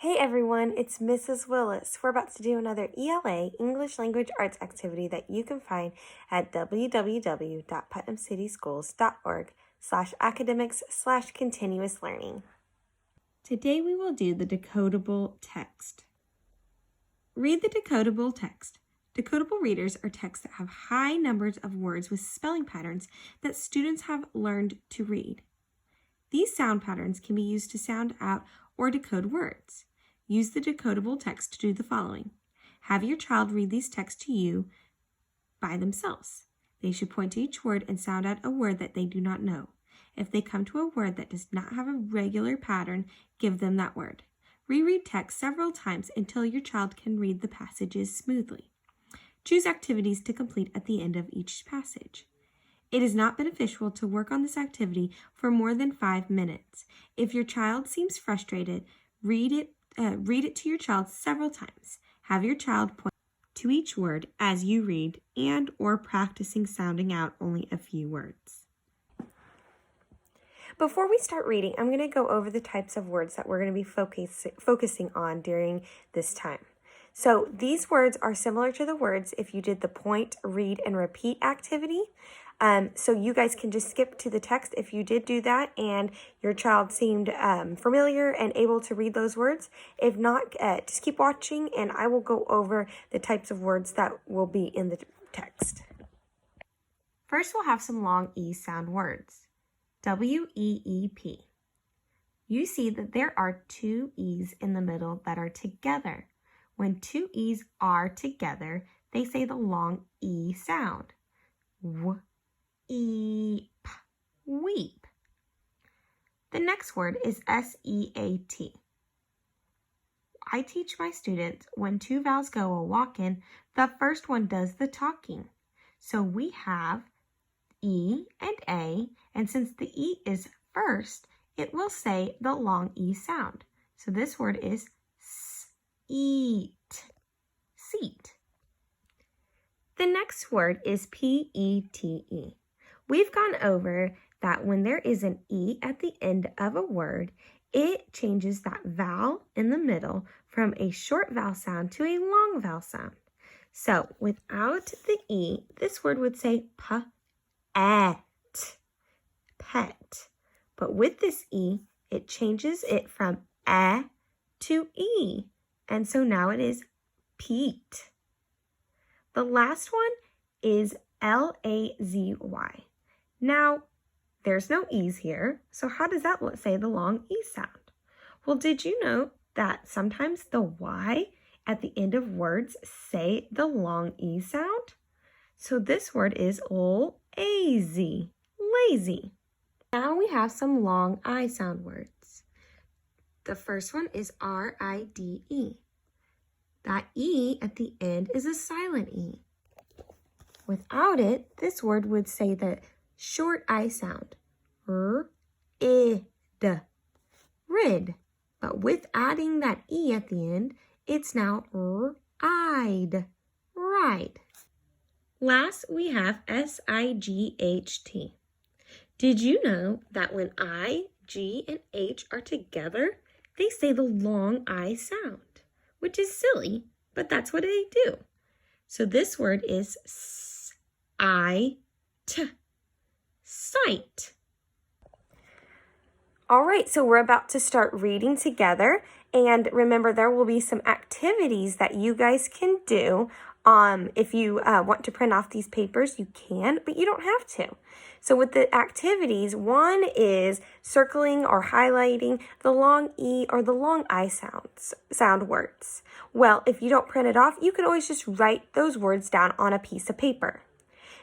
Hey everyone, it's Mrs. Willis. We're about to do another ELA English Language Arts activity that you can find at www.putnamcityschools.org/academics/continuous learning. Today we will do the decodable text. Read the decodable text. Decodable readers are texts that have high numbers of words with spelling patterns that students have learned to read. These sound patterns can be used to sound out or decode words. Use the decodable text to do the following. Have your child read these texts to you by themselves. They should point to each word and sound out a word that they do not know. If they come to a word that does not have a regular pattern, give them that word. Reread text several times until your child can read the passages smoothly. Choose activities to complete at the end of each passage. It is not beneficial to work on this activity for more than 5 minutes. If your child seems frustrated, read it to your child several times. Have your child point to each word as you read and or practicing sounding out only a few words. Before we start reading, I'm going to go over the types of words that we're going to be focusing on during this time. So these words are similar to the words if you did the point, read, and repeat activity. So you guys can just skip to the text if you did do that and your child seemed familiar and able to read those words. If not, just keep watching and I will go over the types of words that will be in the text. First, we'll have some long E sound words. W-E-E-P. You see that there are two E's in the middle that are together. When two E's are together, they say the long E sound. W-E-P, weep. The next word is S-E-A-T. I teach my students when two vowels go a-walkin', the first one does the talking. So we have E and A, and since the E is first, it will say the long E sound. So this word is eat, seat. The next word is P-E-T-E. We've gone over that when there is an E at the end of a word, it changes that vowel in the middle from a short vowel sound to a long vowel sound. So without the E, this word would say pet, pet. But with this E, it changes it from A to E. And so now it is Pete. The last one is L-A-Z-Y. Now, there's no E's here, so how does that say the long E sound? Well, did you know that sometimes the Y at the end of words say the long E sound? So this word is lazy, lazy. Now we have some long I sound words. The first one is R-I-D-E. That E at the end is a silent E. Without it, this word would say the short I sound, rid, rid. But with adding that E at the end, it's now ride, ride. Last, we have S-I-G-H-T. Did you know that when I, G, and H are together, they say the long I sound, which is silly, but that's what they do. So this word is S-I-T, sight. All right, so we're about to start reading together. And remember, there will be some activities that you guys can do. If you want to print off these papers, you can, but you don't have to. So with the activities, one is circling or highlighting the long E or the long I sound words. Well, if you don't print it off, you can always just write those words down on a piece of paper.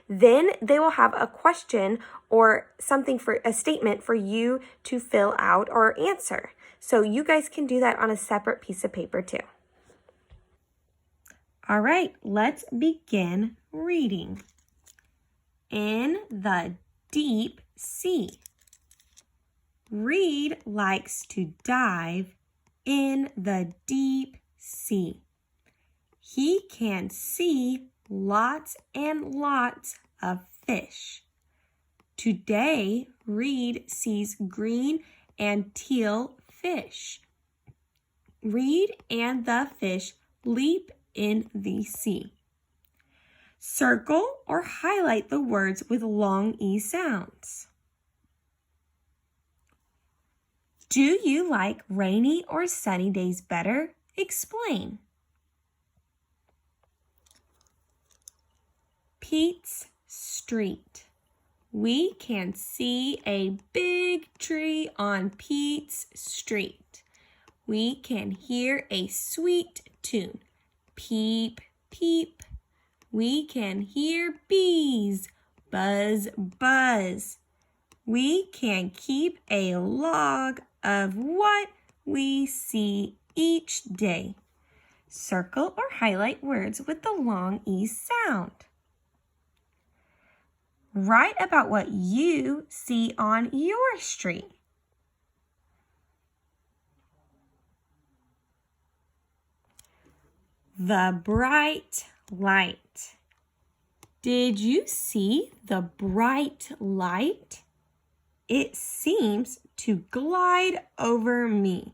Then they will have a question or something for a statement for you to fill out or answer. So you guys can do that on a separate piece of paper too. All right, let's begin reading. In the deep sea. Reed likes to dive in the deep sea. He can see lots and lots of fish. Today, Reed sees green and teal fish. reed and the fish leap in the sea. Circle or highlight the words with long E sounds. Do you like rainy or sunny days better? Explain. Pete's Street. We can see a big tree on Pete's Street. We can hear a sweet tune. Peep, peep. We can hear bees. Buzz, buzz. We can keep a log of what we see each day. Circle or highlight words with the long E sound. Write about what you see on your street. The bright light. Did you see the bright light? It seems to glide over me.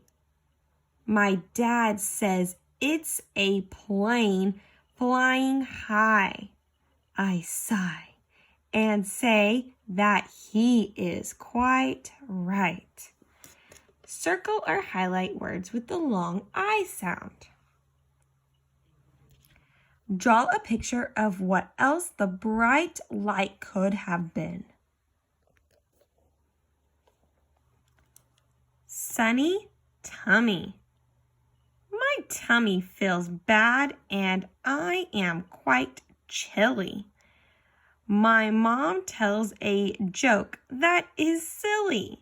My dad says it's a plane flying high. I sigh and say that he is quite right. Circle or highlight words with the long I sound. Draw a picture of what else the bright light could have been. Sunny tummy. My tummy feels bad and I am quite chilly. My mom tells a joke that is silly.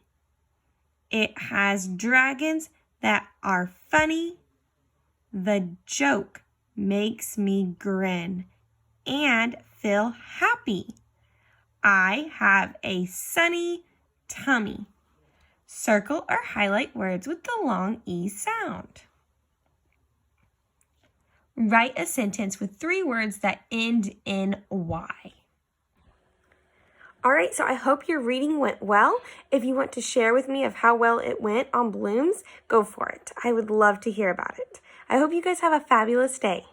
It has dragons that are funny. The joke makes me grin and feel happy. I have a sunny tummy. Circle or highlight words with the long E sound. Write a sentence with 3 words that end in Y. All right, so I hope your reading went well. If you want to share with me of how well it went on Blooms, go for it. I would love to hear about it. I hope you guys have a fabulous day.